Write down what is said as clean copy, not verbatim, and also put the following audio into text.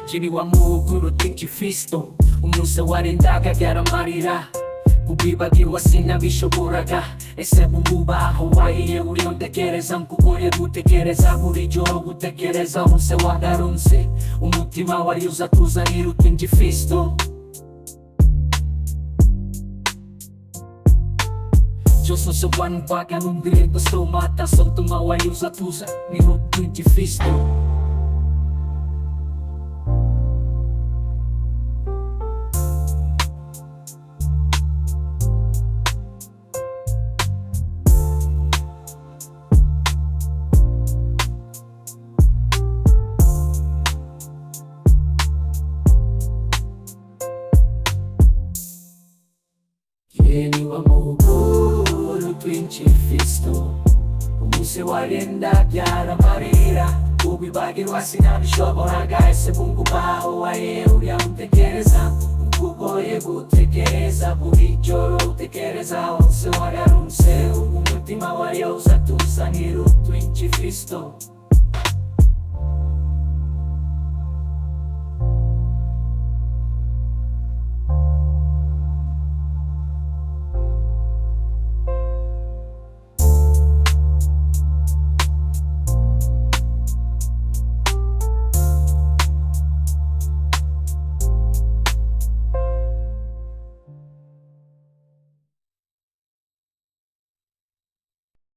Kiriwa muhuguro ry'igifisto, umunsi warendaga ryaramarira kubibagiwe sinabishoboraga. Ese bungubaho wahiye uriyo ntekereza, nkugoye gutekereza buri joro gutekereza. Umunsi wagarunse umutima wari uzatuzanira utingifisto. Diyos sa buwan baga nung direkto sa umatas, ang tumawayo sa tusa ni Rock 25. Kiniwa muhuguro tw'igifisto, umunsi warendaga ryaramarira kubibagirwa sinabishoboraga. Ese bungubaho wahiye uriyo ntekereza, nkugoye gutekereza buri joro utekereza. Umunsi wagarunse umutima wari uzatuzanira utingifisto.